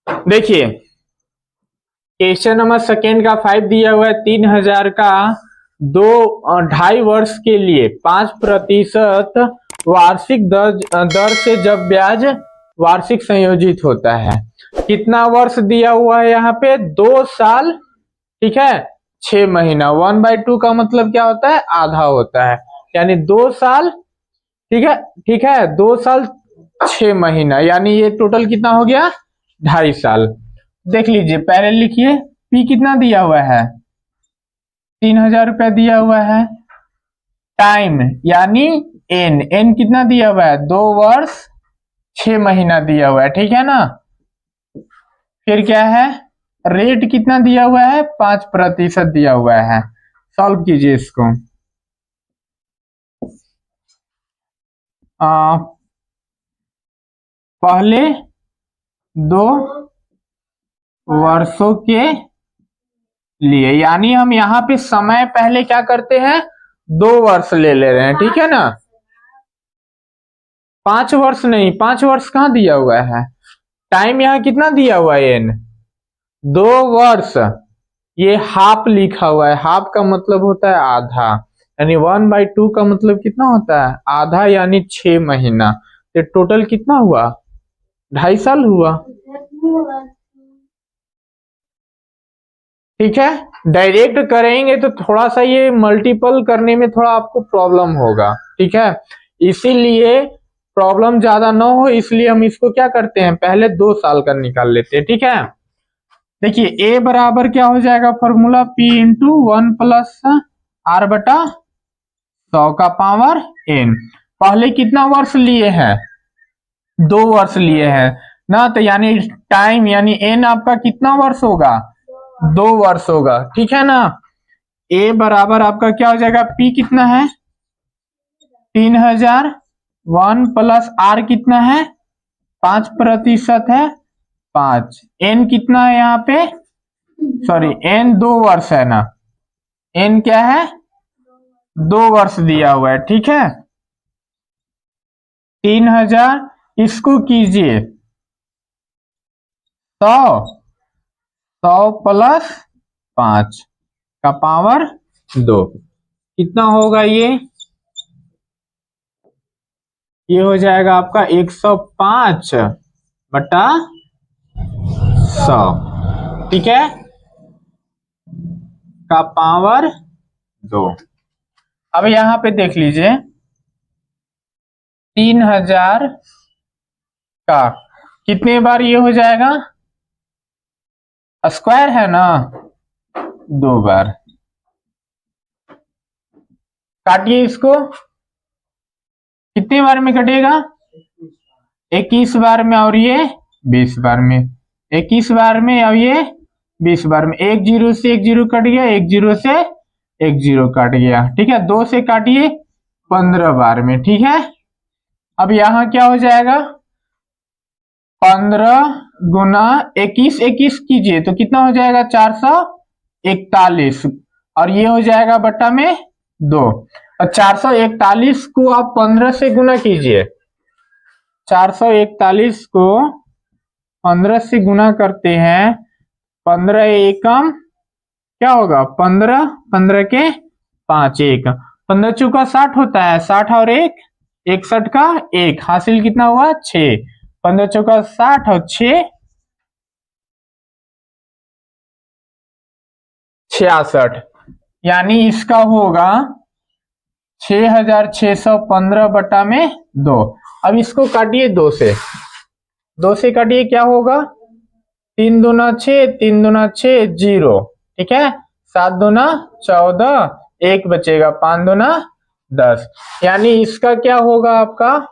देखिए question number second का 5 दिया हुआ है 3000 का 2.5 वर्ष के लिए 5% वार्षिक दर से जब ब्याज वार्षिक संयोजित होता है। कितना वर्ष दिया हुआ है यहाँ पे 2 साल, ठीक है 6 महीना। 1/2 का मतलब क्या होता है आधा होता है, यानी 2 साल, ठीक है 2 साल 6 महीना, यानी ये टोटल कितना हो गया 2.5 साल। देख लीजिए पहले लिखिए पी कितना दिया हुआ है 3000 रुपया दिया हुआ है, टाइम यानी एन कितना दिया हुआ है 2 वर्ष 6 महीना दिया हुआ है, ठीक है ना। फिर क्या है रेट कितना दिया हुआ है 5% दिया हुआ है। सॉल्व कीजिए इसको। पहले 2 वर्षों के लिए, यानी हम यहाँ पे समय पहले क्या करते हैं 2 वर्ष ले रहे हैं, ठीक है ना। 5 वर्ष नहीं, 5 वर्ष कहाँ दिया हुआ है, टाइम यहाँ कितना दिया हुआ है एन 2 वर्ष, ये हाफ लिखा हुआ है, हाफ का मतलब होता है आधा, यानी 1/2 का मतलब कितना होता है आधा, यानी 6 महीना। तो टोटल कितना हुआ 2.5 साल हुआ, ठीक है। डायरेक्ट करेंगे तो थोड़ा सा ये मल्टीपल करने में थोड़ा आपको प्रॉब्लम होगा, ठीक है, इसीलिए प्रॉब्लम ज्यादा ना हो इसलिए हम इसको क्या करते हैं पहले 2 साल का निकाल लेते हैं, ठीक है। देखिए ए बराबर क्या हो जाएगा फॉर्मूला P इंटू 1+R/100 का पावर n। पहले कितना वर्ष लिए हैं 2 वर्ष लिए हैं ना, तो यानी टाइम यानी n आपका कितना वर्ष होगा 2 वर्ष होगा, ठीक है ना। ए बराबर आपका क्या हो जाएगा P कितना है 3000, 1+R कितना है 5% है 5, n कितना है यहाँ पे सॉरी n 2 वर्ष है ना, n क्या है 2 वर्ष दिया हुआ है, ठीक है। 3000 इसको कीजिए 100 प्लस 5 का पावर 2, कितना होगा ये हो जाएगा आपका 105/100, ठीक है का पावर 2। अब यहाँ पे देख लीजिए 3000 का कितने बार ये हो जाएगा स्क्वायर है ना 2 बार, काटिए इसको कितने बार में कटेगा 21 बार में, और ये 20 बार में, 21 बार में और ये 20 बार में। 1 0 से 1 0 कट गया, 1 0 से 1 0 कट गया, ठीक है 2 से काटिए 15 बार में, ठीक है। अब यहाँ क्या हो जाएगा 15 गुना 21 21 कीजिए तो कितना हो जाएगा 441, और ये हो जाएगा बट्टा में 2, और 441 को आप 15 से गुना कीजिए, 441 को 15 से गुना करते हैं 15 एकम क्या होगा 15, 15 के 5 1, 15 चौका 60 होता है, 60 और 1 61 का 1, हासिल कितना हुआ 6, 15 चौका 60 और 6 66, यानी इसका होगा 6615/2। अब इसको काटिए 2 से, 2 से काटिए क्या होगा 3 दूना 6, 3 दूना 6 0, ठीक है 7 दूना 14, 1 बचेगा 5 दूना 10, यानी इसका क्या होगा आपका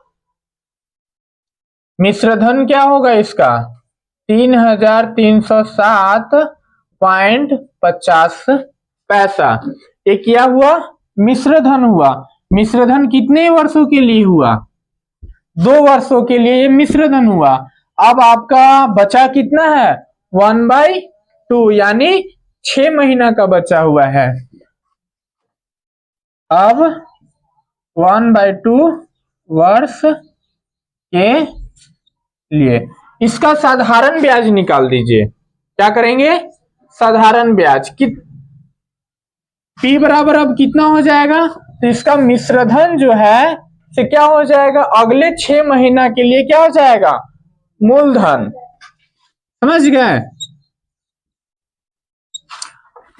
मिश्रधन क्या होगा इसका 3307.50 ये क्या हुआ मिश्रधन हुआ। मिश्रधन कितने वर्षों के लिए हुआ 2 वर्षों के लिए ये मिश्रधन हुआ। अब आपका बचा कितना है 1/2, यानी 6 महीना का बचा हुआ है। अब 1/2 वर्ष के लिए इसका साधारण ब्याज निकाल दीजिए। क्या करेंगे? साधारण ब्याज P बराबर अब कितना हो जाएगा? तो इसका मिश्रधन जो है से क्या हो जाएगा? अगले 6 महीना के लिए क्या हो जाएगा? मूलधन। समझ गए?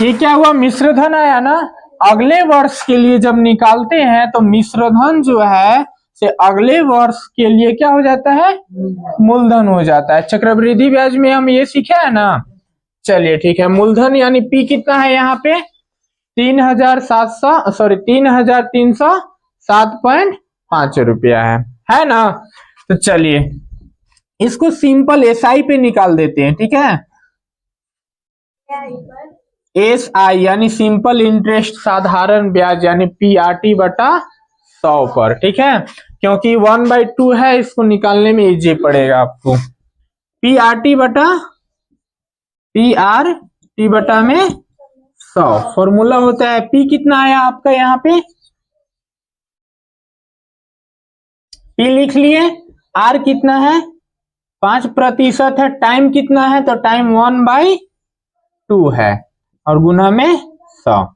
ये क्या हुआ? मिश्रधन आया ना। अगले वर्ष के लिए जब निकालते हैं तो मिश्रधन जो है से अगले वर्ष के लिए क्या हो जाता है? मूलधन हो जाता है। चक्रवृद्धि ब्याज में हम ये सीखे है ना। चलिए ठीक है। मूलधन यानी P कितना है यहाँ पे? 3,307.5 रुपया है ना। तो चलिए इसको सिंपल SI पे निकाल देते हैं। ठीक है, SI यानी सिंपल इंटरेस्ट, साधारण ब्याज यानी PRT बटा 100 पर। ठीक है, क्योंकि 1/2 है, इसको निकालने में इजी पड़ेगा आपको। PRT बटा में 100 फॉर्मूला होता है। P कितना आया आपका यहाँ पे? P लिख लिए। R कितना है? 5% है। टाइम कितना है? तो टाइम 1/2 है और गुना में 100।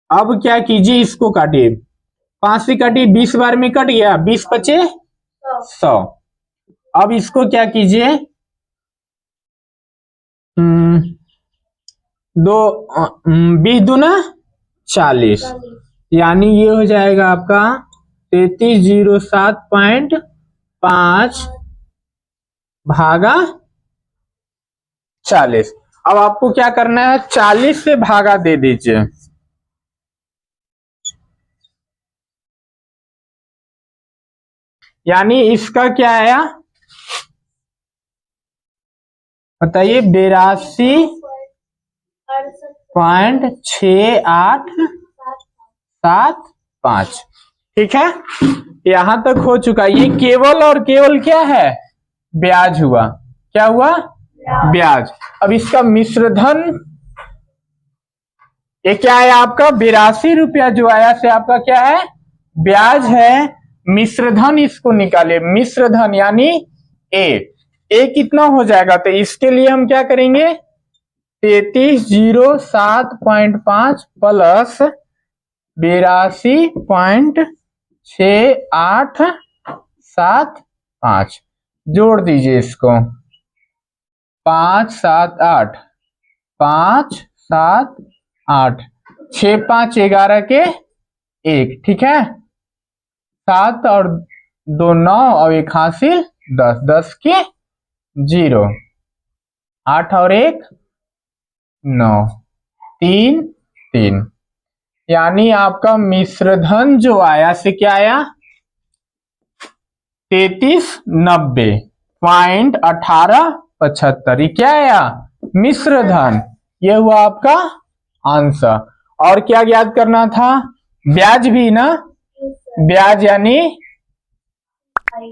अब क्या कीजिए, इसको काटिए। 5 से काटिए, 20 बार में कट गया। 20 पचे 100। अब इसको क्या कीजिए, 20 दूना 40, यानी ये हो जाएगा आपका 3307.5 भागा 40। अब आपको क्या करना है? 40 से भागा दे दीजिए। यानी इसका क्या आया बताइए? 82.6875। ठीक है, यहां तक हो चुका। ये केवल और केवल क्या है? ब्याज हुआ। क्या हुआ? ब्याज। अब इसका मिश्रधन ये क्या है आपका? 82 रुपया जो आया से आपका क्या है? ब्याज है। मिश्रधन इसको निकाले। मिश्रधन यानी ए कितना हो जाएगा? तो इसके लिए हम क्या करेंगे? 3307.5 प्लस 82.6875 जोड़ दीजिए इसको। 5 7 8 5 7 8 6 5 11 के 1। ठीक है, 7 और 2 9 और 1 हासिल 10, 10 के 0, 8 और 1 9, 3 3। यानी आपका मिश्रधन जो आया से क्या आया? 3390.1875। ये क्या आया? मिश्रधन। ये हुआ आपका आंसर। और क्या याद करना था? ब्याज भी ना। ब्याज यानी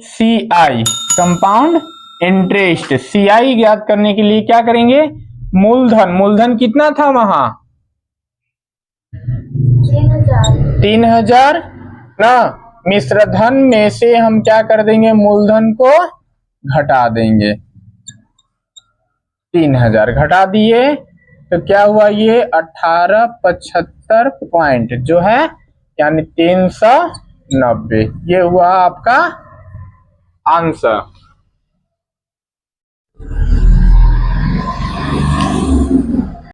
CI, कंपाउंड इंटरेस्ट। CI याद करने के लिए क्या करेंगे? मूलधन कितना था वहां? 3000 ना। मिश्रधन में से हम क्या कर देंगे? मूलधन को घटा देंगे। 3000 घटा दिए तो क्या हुआ? ये 1875 पॉइंट जो है यानी 390। ये हुआ आपका आंसर।